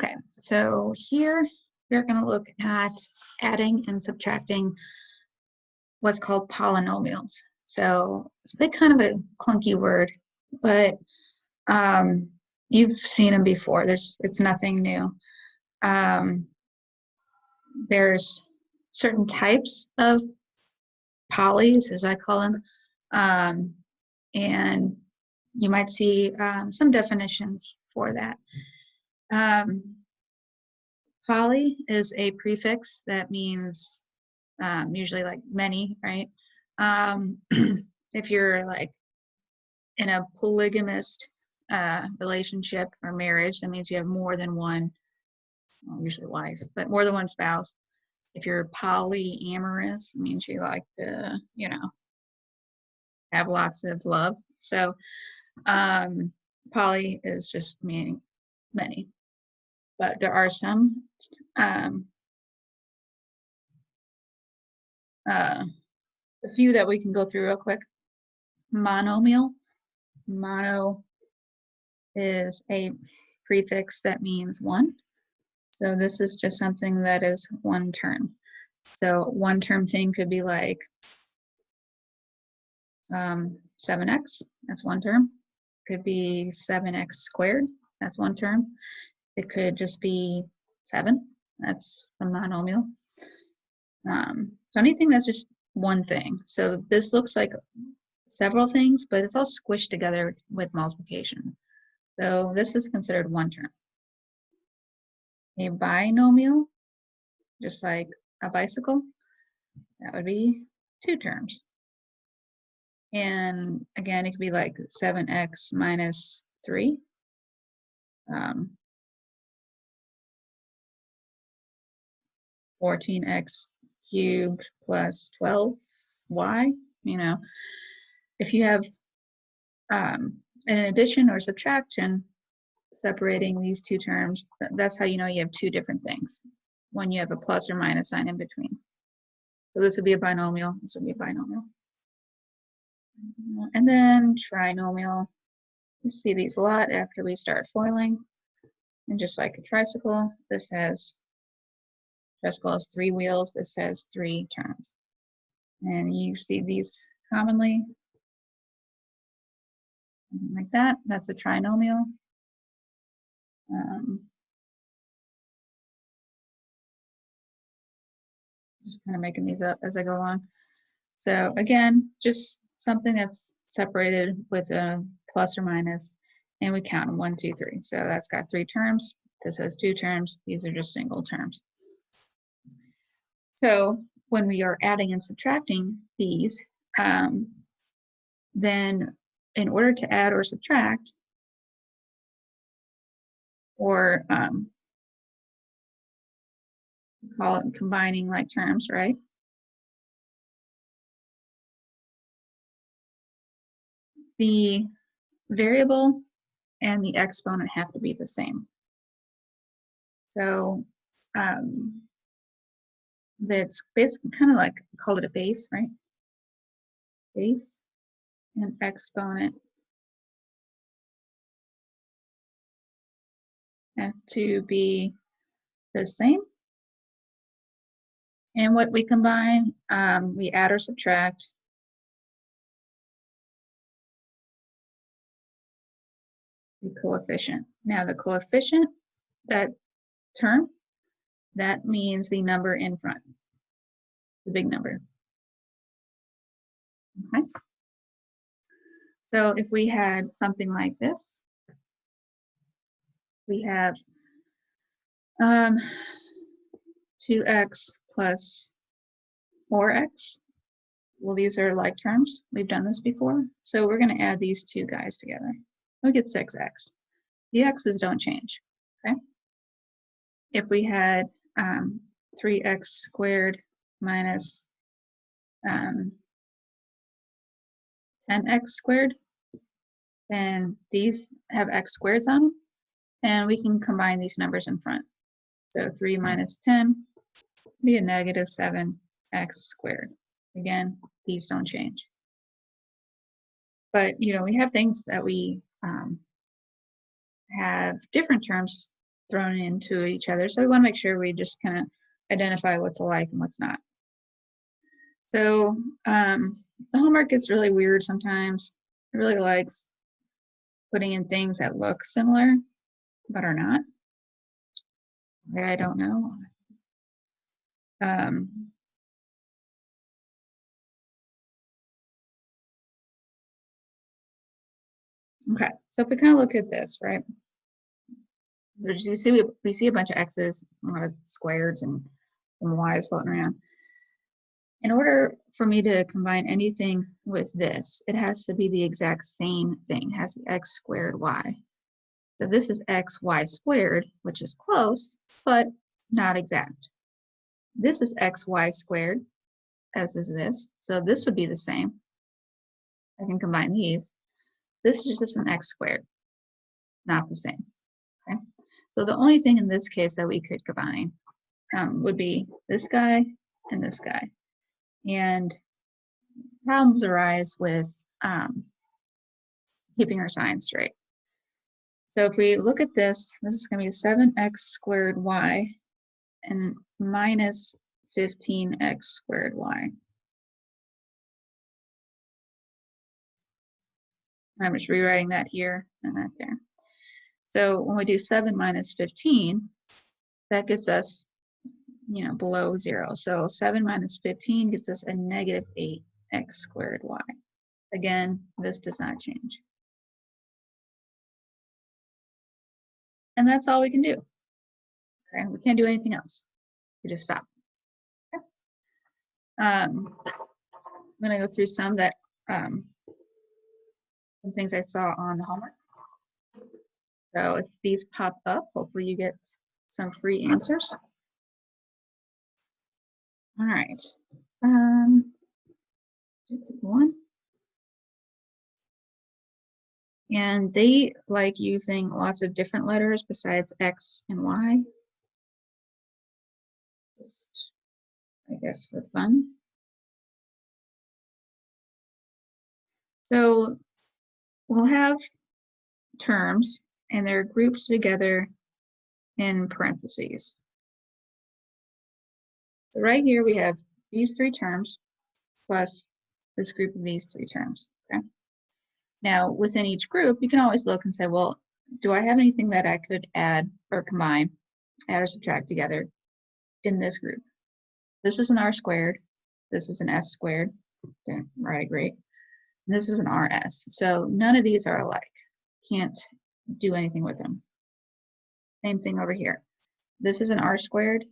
Okay, so here we're going to look at adding and subtracting what's called polynomials. So it's a bit kind of a clunky word, but you've seen them before. It's nothing new. There's certain types of polys, as I call them, and you might see some definitions for that. Poly is a prefix that means usually like many, right? If you're like in a polygamous relationship or marriage, that means you have more than one, well, usually wife, but more than one spouse. If you're polyamorous, it means you like to, have lots of love. So poly is just meaning many. But there are some a few that we can go through real quick. Monomial. Mono is a prefix that means one. So this is just something that is one term. So one term thing could be like 7x, that's one term. Could be 7x squared, that's one term. It could just be 7, that's a monomial. So anything that's just one thing. So this looks like several things, but it's all squished together with multiplication. So this is considered one term. A binomial, just like a bicycle, that would be 2 terms. And again, it could be like 7x minus 3. 14x cubed plus 12y. If you have an addition or subtraction separating these two terms, that's how you know you have two different things, when you have a plus or minus sign in between. So this would be a binomial, this would be a binomial. And then trinomial, you see these a lot after we start foiling. And just like a tricycle, tricycle has 3 wheels, this has 3 terms. And you see these commonly, like that, that's a trinomial. Just kind of making these up as I go along. So again, just something that's separated with a plus or minus, and we count them 1, 2, 3. So that's got 3 terms. This has 2 terms. These are just single terms. So when we are adding and subtracting these, then in order to add or subtract, or call it combining like terms, right? The variable and the exponent have to be the same. So that's basically kind of like, call it a base, right? Base and exponent have to be the same. And what we combine, we add or subtract. The coefficient. Now the coefficient, that term, that means the number in front, the big number. Okay. So if we had something like this, we have 2x plus 4x. Well, these are like terms. We've done this before. So we're going to add these two guys together. We get 6x. The x's don't change. Okay. If we had 3x squared minus 10x squared, then these have x squareds on them, and we can combine these numbers in front. So 3 minus 10 would be a negative 7x squared. Again, these don't change. But we have things that we have different terms thrown into each other. So we want to make sure we just kind of identify what's alike and what's not. So the homework gets really weird sometimes. It really likes putting in things that look similar but are not. I don't know. Okay, so if we kind of look at this, right? We see a bunch of x's, a lot of squares and y's floating around. In order for me to combine anything with this, it has to be the exact same thing. It has to be x squared y. So this is xy squared, which is close, but not exact. This is xy squared, as is this. So this would be the same. I can combine these. This is just an x squared, not the same. Okay. So the only thing in this case that we could combine would be this guy and this guy. And problems arise with keeping our signs straight. So if we look at this, this is going to be 7x squared y and minus 15x squared y. I'm just rewriting that here and that there. So when we do 7 minus 15, that gets us, below 0. So 7 minus 15 gets us a negative 8x squared y. Again, this does not change. And that's all we can do. Okay, we can't do anything else. We just stop. Okay. I'm going to go through some things I saw on the homework. So if these pop up, hopefully you get some free answers. All right. One. And they like using lots of different letters besides X and Y. Just, I guess, for fun. So we'll have terms and they're grouped together in parentheses. So right here we have these three terms plus this group of these three terms. Okay. Now within each group, you can always look and say, well, do I have anything that I could add or combine, add or subtract together in this group? This is an r squared. This is an s squared. Okay, right, great. And this is an rs. So none of these are alike. Can't do anything with them. Same thing over here. This is an r squared.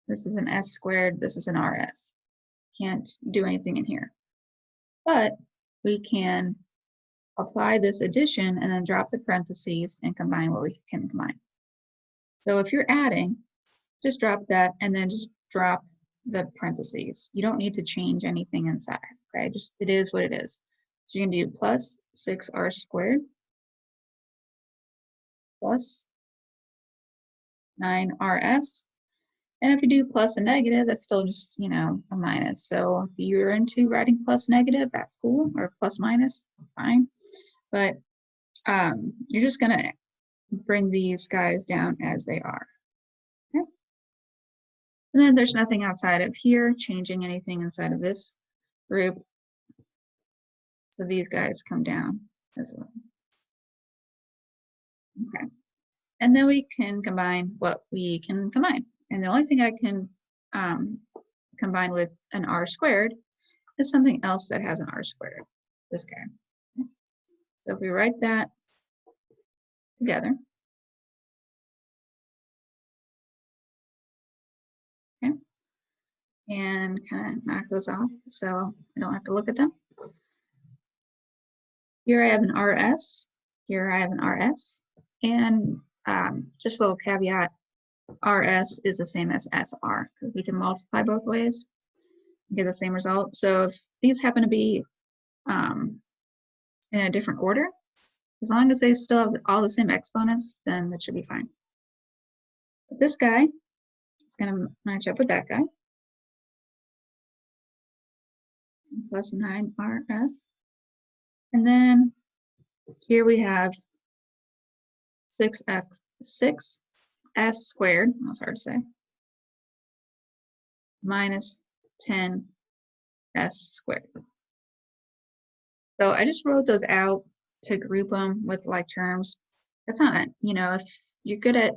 This is an s squared. This is an rs. Can't do anything in here. But we can apply this addition and then drop the parentheses and combine what we can combine. So if you're adding, just drop that and then just drop the parentheses. You don't need to change anything inside, okay? Just, it is what it is. So you can do plus 6r squared plus 9rs. And if you do plus a negative, that's still just, a minus. So if you're into writing plus negative, that's cool, or plus minus, fine. But you're just going to bring these guys down as they are. Okay. And then there's nothing outside of here changing anything inside of this group. So these guys come down as well. Okay. And then we can combine what we can combine. And the only thing I can combine with an r squared is something else that has an r squared, this guy. Okay. So if we write that together, okay, and kind of knock those off so I don't have to look at them. Here I have an rs, here I have an rs, and just a little caveat, rs is the same as sr because we can multiply both ways and get the same result. So if these happen to be in a different order, as long as they still have all the same exponents, then that should be fine. But this guy is going to match up with that guy. Plus 9rs. And then here we have 6x s squared, that's hard to say, minus 10s squared. So I just wrote those out to group them with like terms. That's not, you know, if you're good at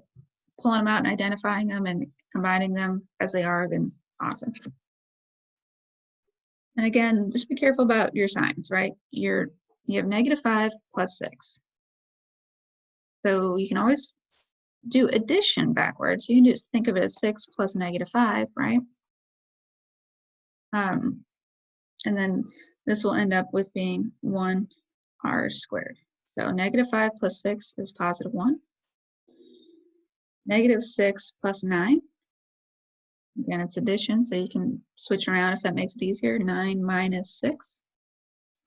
pulling them out and identifying them and combining them as they are, then awesome. And again, just be careful about your signs, right? You have -5 plus 6. So you can always do addition backwards. You can just think of it as 6 plus -5, right? And then this will end up with being 1r squared. So -5 plus 6 is +1. -6 plus 9. Again, it's addition, so you can switch around if that makes it easier. 9 minus 6.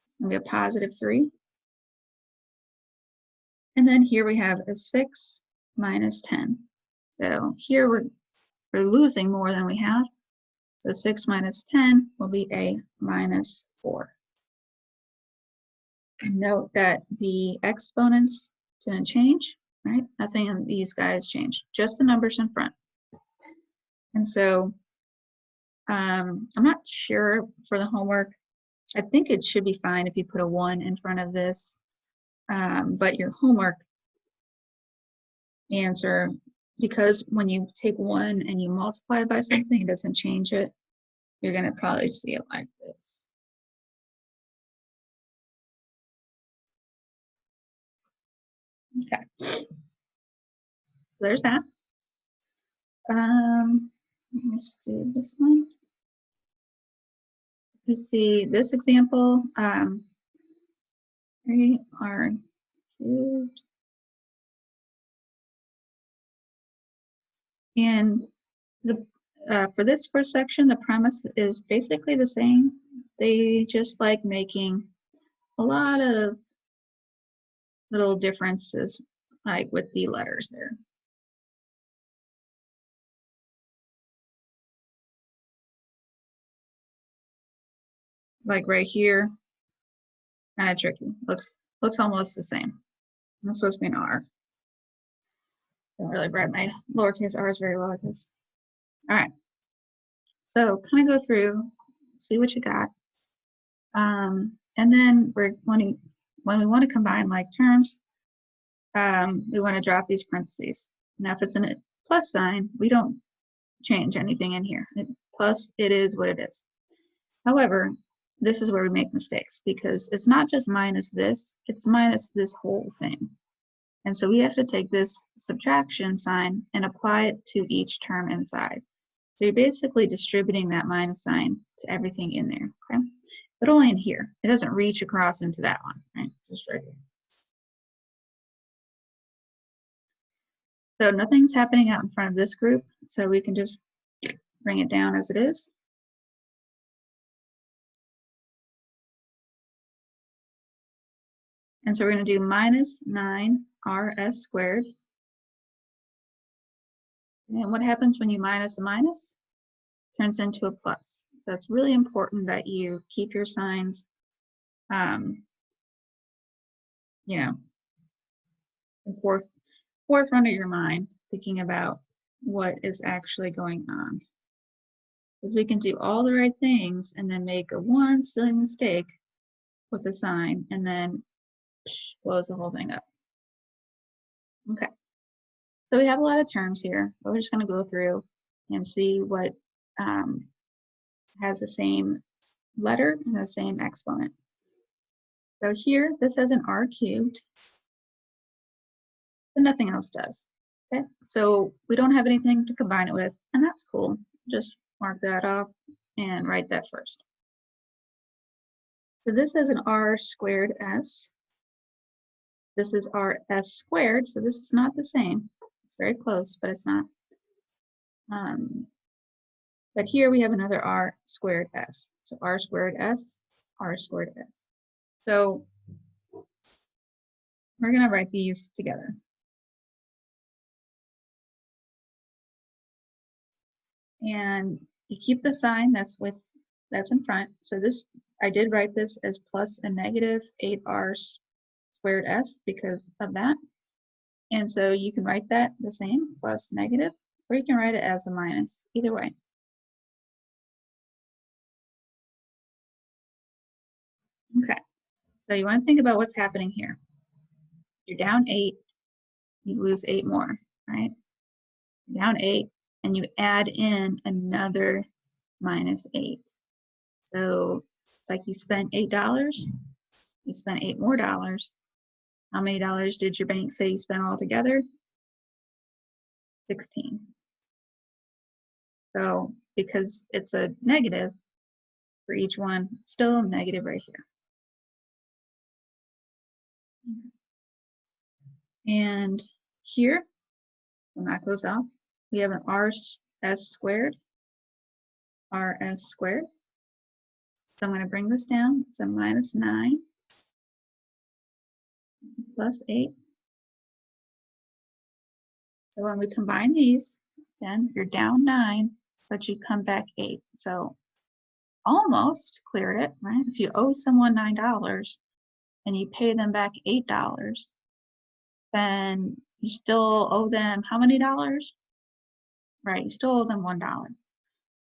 It's going to be a +3. And then here we have a 6 minus 10. So here we're losing more than we have. So 6 minus 10 will be a -4. And note that the exponents didn't change, right? Nothing in these guys changed, just the numbers in front. And so I'm not sure for the homework. I think it should be fine if you put a 1 in front of this. But your homework answer, because when you take 1 and you multiply it by something, it doesn't change it. You're going to probably see it like this. Okay. So there's that. Let's do this one. You see this example, 3r cubed. And the for this first section, the premise is basically the same. They just like making a lot of little differences, like with the letters there. Like right here, kind of tricky. Looks almost the same. That's supposed to be an R. Don't really write my lowercase r's very well like this. All right. So kind of go through, see what you got. And then when we want to combine like terms, we want to drop these parentheses. Now, if it's a plus sign, we don't change anything in here. Plus, it is what it is. However, this is where we make mistakes because it's not just minus this, it's minus this whole thing. And so we have to take this subtraction sign and apply it to each term inside. So you're basically distributing that minus sign to everything in there, okay? But only in here. It doesn't reach across into that one, right? Just right here. So nothing's happening out in front of this group, so we can just bring it down as it is. And so we're going to do minus 9rs squared. And what happens when you minus a minus? Turns into a plus. So it's really important that you keep your signs, you know, in forefront of your mind, thinking about what is actually going on. Because we can do all the right things and then make one silly mistake with a sign and then blows the whole thing up. Okay. So we have a lot of terms here, but we're just going to go through and see what has the same letter and the same exponent. So here, this has an r cubed, but nothing else does. Okay, so we don't have anything to combine it with, and that's cool. Just mark that off and write that first. So this is an r squared s. This is r s squared, so this is not the same. It's very close, but it's not. But here we have another r squared s. So r squared s, r squared s. So we're going to write these together. And you keep the sign that's in front. So this, I did write this as plus a negative 8r squared s because of that. And so you can write that the same, plus negative, or you can write it as a minus, either way. Okay, so you want to think about what's happening here. You're down 8, you lose 8 more, right? You're down 8, and you add in another minus 8. So it's like you spent $8, you spent 8 more dollars. How many dollars did your bank say you spent altogether? 16. So because it's a negative for each one, still a negative right here. And here, we'll knock those off. We have an rs squared, rs squared. So I'm going to bring this down. It's a minus 9 plus 8. So when we combine these, then you're down 9, but you come back 8. So almost cleared it, right? If you owe someone $9 and you pay them back $8, then you still owe them how many dollars? Right, you still owe them $1.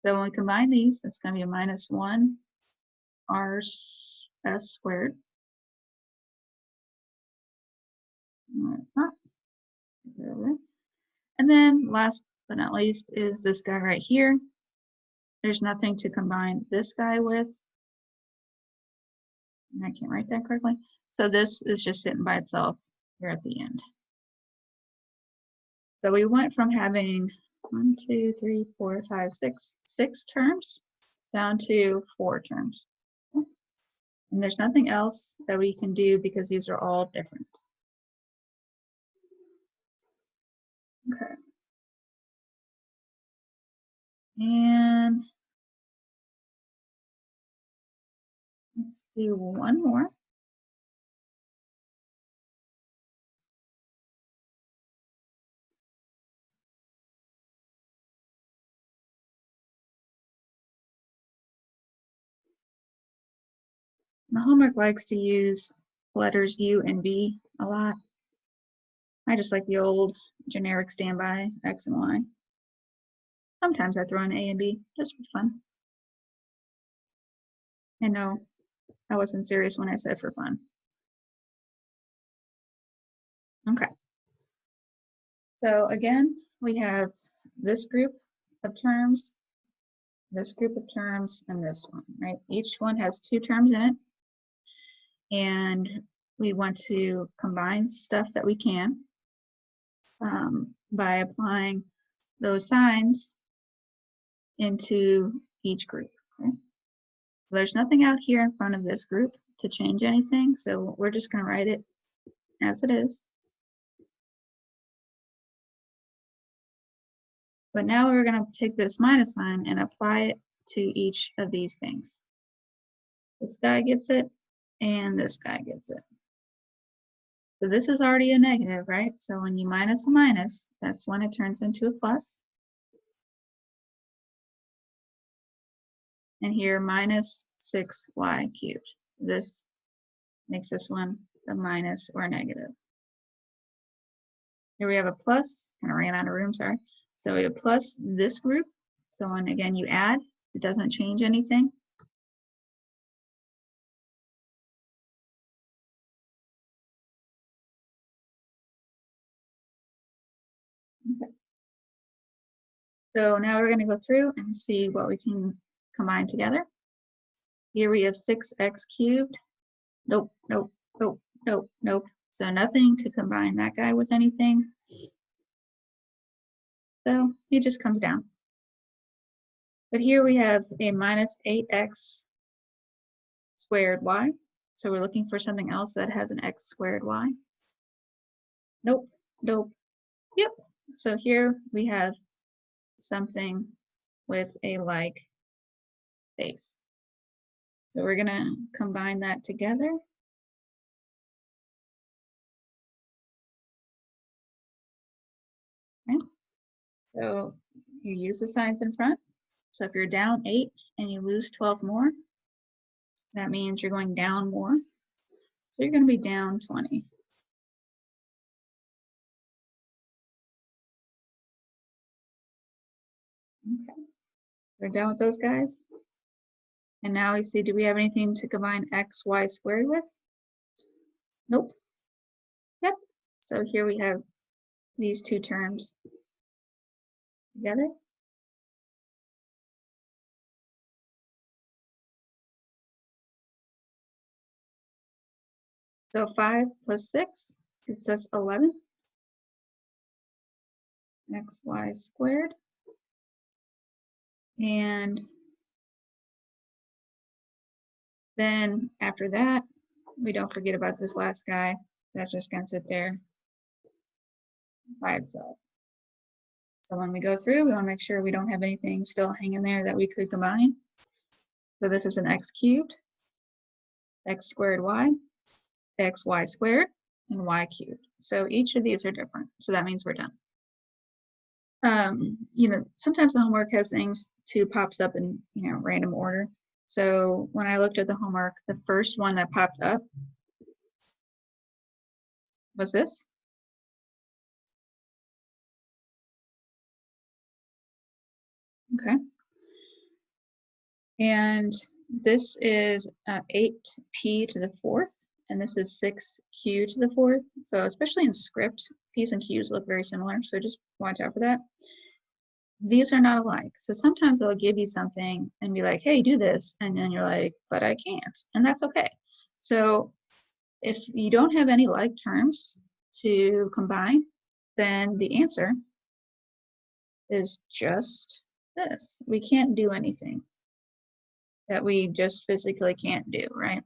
So when we combine these, it's going to be a minus 1 rs squared. And then last but not least is this guy right here. There's nothing to combine this guy with. And I can't write that correctly. So this is just sitting by itself here at the end. So we went from having 1, 2, 3, 4, 5, 6 terms down to 4 terms. And there's nothing else that we can do because these are all different. Okay. And let's do one more. The homework likes to use letters U and V a lot. I just like the old generic standby X and Y. Sometimes I throw in A and B just for fun. And no, I wasn't serious when I said for fun. Okay. So again, we have this group of terms, this group of terms, and this one, right? Each one has 2 terms in it. And we want to combine stuff that we can by applying those signs into each group. Okay? So there's nothing out here in front of this group to change anything, so we're just going to write it as it is. But now we're going to take this minus sign and apply it to each of these things. This guy gets it, and this guy gets it. So this is already a negative, right? So when you minus a minus, that's when it turns into a plus. And here, minus 6y cubed. This makes this one a minus or a negative. Here we have a plus, kind of ran out of room, sorry. So we have plus this group. So when, again, you add, it doesn't change anything. Okay. So now we're going to go through and see what we can combine together. Here we have 6x cubed. Nope, nope, nope, nope, nope. So nothing to combine that guy with anything. So it just comes down. But here we have a minus 8x squared y. So we're looking for something else that has an x squared y. Nope, nope, yep. So here we have something with a like base. So we're gonna combine that together. Okay. So you use the signs in front. So if you're down 8 and you lose 12 more, that means you're going down more. So you're going to be down 20. Okay, we're done with those guys. And now we see, do we have anything to combine x, y squared with? Nope. Yep. So here we have these two terms together. So 5 plus 6 gives us 11. Xy squared. And then after that, we don't forget about this last guy. That's just going to sit there by itself. So when we go through, we want to make sure we don't have anything still hanging there that we could combine. So this is an x cubed, x squared y, xy squared, and y cubed. So each of these are different. So that means we're done. Sometimes the homework has things too pops up in, random order. So when I looked at the homework, the first one that popped up was this. Okay. And this is 8p to the fourth, and this is 6q to the fourth. So especially in script, p's and q's look very similar, so just watch out for that. These are not alike. So sometimes they'll give you something and be like, hey, do this. And then you're like, but I can't. And that's okay. So if you don't have any like terms to combine, then the answer is just this. We can't do anything that we just physically can't do, right?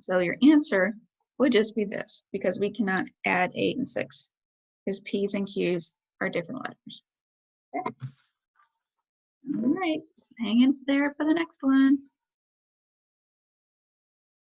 So your answer would just be this, because we cannot add 8 and 6, because p's and q's are different letters. Okay. All right, hang in there for the next one.